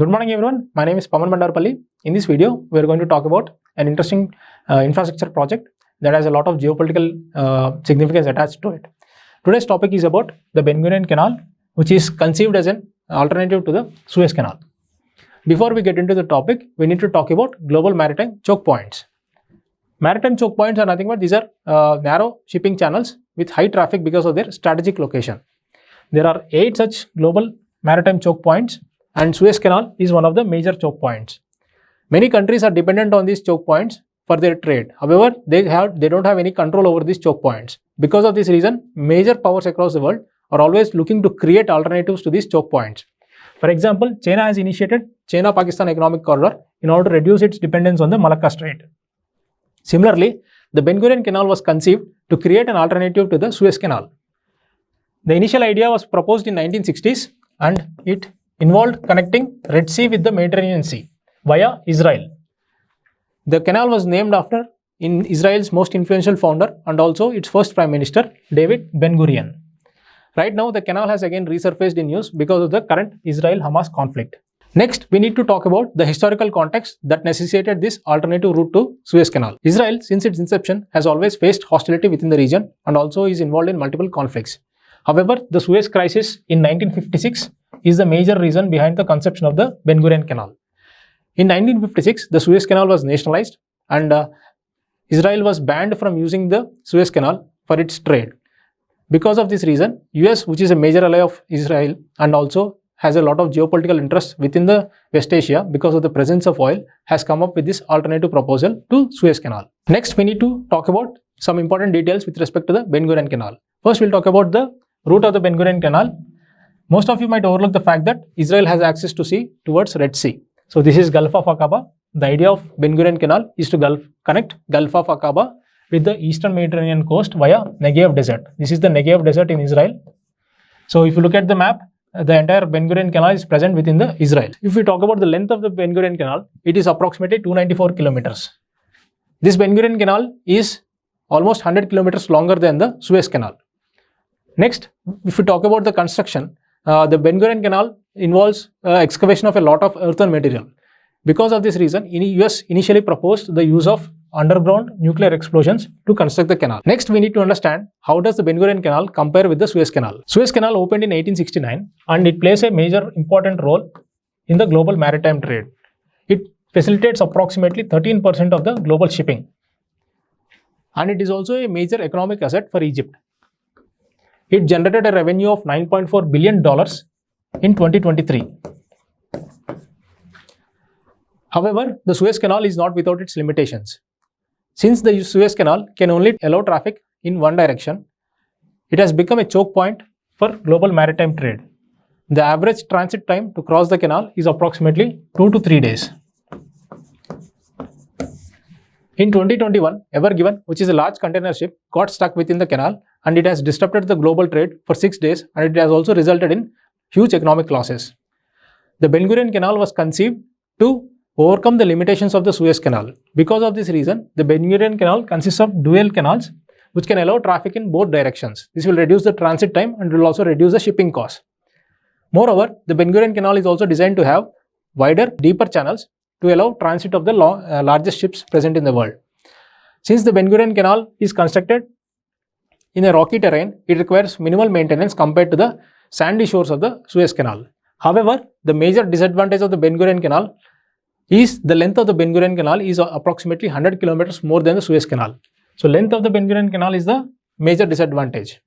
Good morning everyone, my name is PAVAN. In this video, we are going to talk about an interesting infrastructure project that has a lot of geopolitical significance attached to it. Today's topic is about the Gurion Canal, which is conceived as an alternative to the Suez Canal. Before we get into the topic, we need to talk about global maritime choke points. Maritime choke points are nothing but these are narrow shipping channels with high traffic because of their strategic location. There are 8 such global maritime choke points, and Suez Canal is one of the major choke points. Many countries are dependent on these choke points for their trade. However, they don't have any control over these choke points. Because of this reason, major powers across the world are always looking to create alternatives to these choke points. For example, China has initiated China-Pakistan Economic Corridor in order to reduce its dependence on the Malacca Strait. Similarly, the Gurion Canal was conceived to create an alternative to the Suez Canal. The initial idea was proposed in 1960s and it involved connecting Red Sea with the Mediterranean Sea via Israel. The canal was named after Israel's most influential founder and also its first Prime Minister, David Ben-Gurion. Right now, the canal has again resurfaced in news because of the current Israel-Hamas conflict. Next, we need to talk about the historical context that necessitated this alternative route to Suez Canal. Israel, since its inception, has always faced hostility within the region and also is involved in multiple conflicts. However, the Suez Crisis in 1956 is the major reason behind the conception of the Gurion Canal. In 1956, the Suez Canal was nationalized and Israel was banned from using the Suez Canal for its trade. Because of this reason, US, which is a major ally of Israel and also has a lot of geopolitical interest within the West Asia because of the presence of oil, has come up with this alternative proposal to Suez Canal. Next, we need to talk about some important details with respect to the Gurion Canal. First, we'll talk about the route of the Gurion Canal. Most of you might overlook the fact that Israel has access to sea towards Red Sea. So this is Gulf of Aqaba. The idea of Gurion Canal is to connect Gulf of Aqaba with the eastern Mediterranean coast via Negev Desert. This is the Negev Desert in Israel. So if you look at the map, the entire Gurion Canal is present within the Israel. If we talk about the length of the Gurion Canal, it is approximately 294 kilometers. This Gurion Canal is almost 100 kilometers longer than the Suez Canal. Next, if we talk about the construction, the Gurion Canal involves excavation of a lot of earthen material. Because of this reason, US initially proposed the use of underground nuclear explosions to construct the canal. Next, we need to understand how does the Gurion Canal compare with the Suez Canal. Suez Canal opened in 1869 and it plays a major important role in the global maritime trade. It facilitates approximately 13% of the global shipping. And it is also a major economic asset for Egypt. It generated a revenue of $9.4 billion in 2023. However, the Suez Canal is not without its limitations. Since the Suez Canal can only allow traffic in one direction, it has become a choke point for global maritime trade. The average transit time to cross the canal is approximately 2 to 3 days. In 2021, Ever Given, which is a large container ship, got stuck within the canal and it has disrupted the global trade for 6 days and it has also resulted in huge economic losses. The Gurion Canal was conceived to overcome the limitations of the Suez Canal. Because of this reason, the Gurion Canal consists of dual canals which can allow traffic in both directions. This will reduce the transit time and will also reduce the shipping cost. Moreover, the Gurion Canal is also designed to have wider, deeper channels to allow transit of the largest ships present in the world. Since the Gurion Canal is constructed in a rocky terrain, it requires minimal maintenance compared to the sandy shores of the Suez Canal. However, the major disadvantage of the Gurion Canal is the length of the Gurion Canal is approximately 100 kilometers more than the Suez Canal. So, length of the Gurion Canal is the major disadvantage.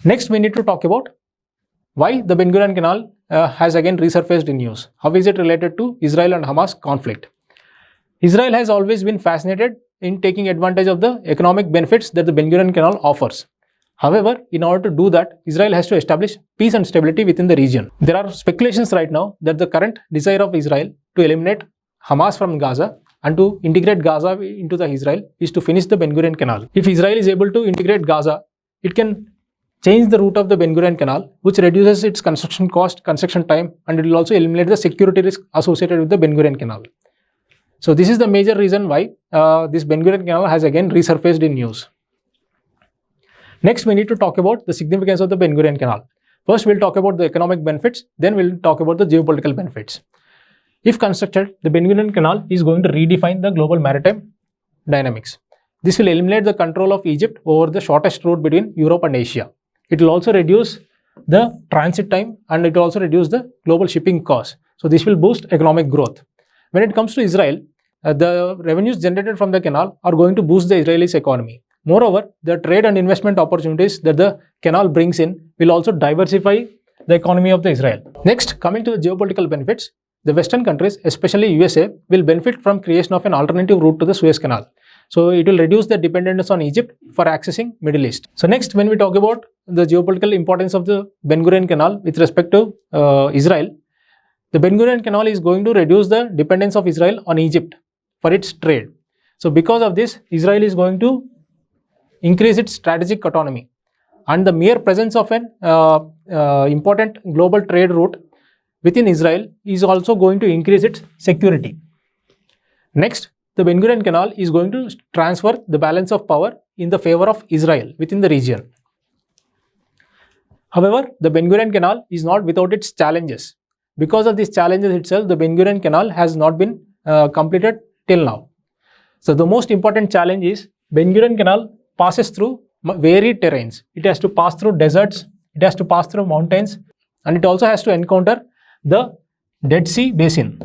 Next, we need to talk about why the Gurion Canal has again resurfaced in news. How is it related to Israel and Hamas conflict? Israel has always been fascinated in taking advantage of the economic benefits that the Gurion Canal offers. However, in order to do that, Israel has to establish peace and stability within the region. There are speculations right now that the current desire of Israel to eliminate Hamas from Gaza and to integrate Gaza into the Israel is to finish the Gurion Canal. If Israel is able to integrate Gaza, it can change the route of the Gurion Canal, which reduces its construction cost, construction time, and it will also eliminate the security risk associated with the Gurion Canal. So this is the major reason why this Gurion Canal has again resurfaced in news. Next, we need to talk about the significance of the Gurion Canal. First, we'll talk about the economic benefits, then we'll talk about the geopolitical benefits. If constructed, the Ben Gurion Canal is going to redefine the global maritime dynamics. This will eliminate the control of Egypt over the shortest route between Europe and Asia. It will also reduce the transit time and it will also reduce the global shipping costs. So this will boost economic growth. When it comes to Israel, the revenues generated from the canal are going to boost the Israelis' economy. Moreover, the trade and investment opportunities that the canal brings in will also diversify the economy of the Israel. Next, coming to the geopolitical benefits, the Western countries, especially USA, will benefit from creation of an alternative route to the Suez Canal. So it will reduce the dependence on Egypt for accessing Middle East. So next, when we talk about the geopolitical importance of the Ben Gurion Canal with respect to Israel, the Ben Gurion Canal is going to reduce the dependence of Israel on Egypt for its trade. So because of this, Israel is going to increase its strategic autonomy, and the mere presence of an important global trade route within Israel is also going to increase its security. Next, the Ben Gurion Canal is going to transfer the balance of power in the favor of Israel within the region. However, the Ben Gurion Canal is not without its challenges. Because of these challenges itself, the Ben Gurion Canal has not been completed till now. So the most important challenge is Ben Gurion Canal passes through varied terrains. It has to pass through deserts, it has to pass through mountains, and it also has to encounter the Dead Sea Basin.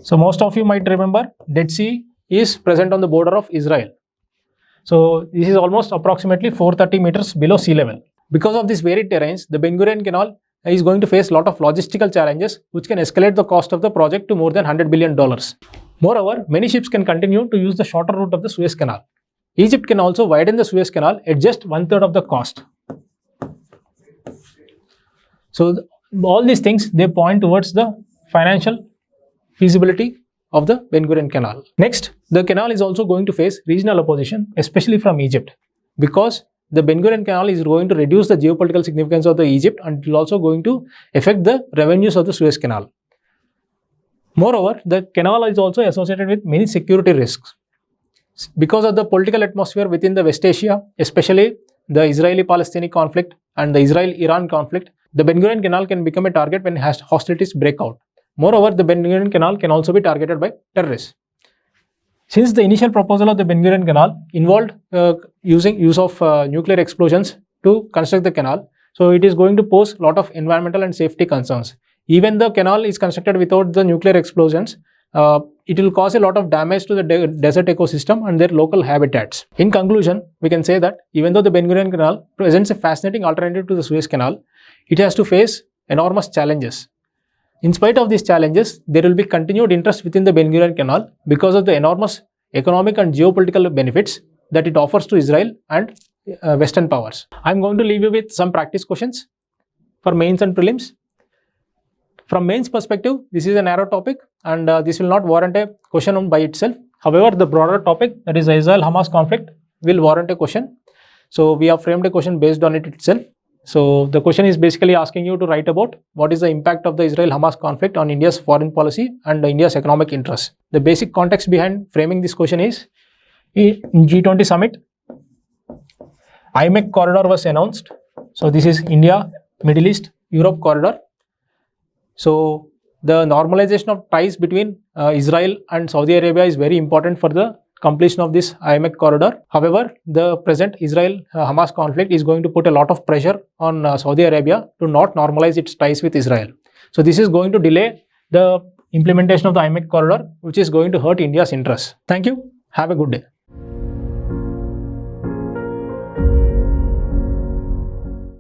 So most of you might remember Dead Sea is present on the border of Israel. So this is almost approximately 430 meters below sea level. Because of these varied terrains, the Ben Gurion Canal is going to face a lot of logistical challenges which can escalate the cost of the project to more than $100 billion. Moreover, many ships can continue to use the shorter route of the Suez Canal. Egypt can also widen the Suez Canal at just 1/3 of the cost. So all these things, they point towards the financial feasibility of the Ben Gurion Canal. Next, the canal is also going to face regional opposition, especially from Egypt, because the Ben Gurion Canal is going to reduce the geopolitical significance of the Egypt, and it is also going to affect the revenues of the Suez Canal. Moreover, the canal is also associated with many security risks. Because of the political atmosphere within the West Asia, especially the Israeli-Palestinian conflict and the Israel-Iran conflict, the Ben Gurion Canal can become a target when hostilities break out. Moreover, the Ben Gurion Canal can also be targeted by terrorists. Since the initial proposal of the Ben Gurion Canal involved use of nuclear explosions to construct the canal, so it is going to pose a lot of environmental and safety concerns. Even the canal is constructed without the nuclear explosions, it will cause a lot of damage to the desert ecosystem and their local habitats. In conclusion, we can say that even though the Ben Gurion Canal presents a fascinating alternative to the Suez Canal, it has to face enormous challenges. In spite of these challenges, there will be continued interest within the Ben Gurion Canal because of the enormous economic and geopolitical benefits that it offers to Israel and Western powers. I am going to leave you with some practice questions for mains and prelims. From mains perspective, this is a narrow topic and this will not warrant a question by itself. However, the broader topic, that is Israel-Hamas conflict, will warrant a question. So we have framed a question based on it itself. So the question is basically asking you to write about what is the impact of the Israel-Hamas conflict on India's foreign policy and India's economic interests. The basic context behind framing this question is, in G20 summit, IMEC corridor was announced. So this is India, Middle East, Europe corridor. So the normalization of ties between Israel and Saudi Arabia is very important for the completion of this IMEC corridor. However, the present Israel-Hamas conflict is going to put a lot of pressure on Saudi Arabia to not normalize its ties with Israel. So this is going to delay the implementation of the IMEC corridor, which is going to hurt India's interests. Thank you. Have a good day.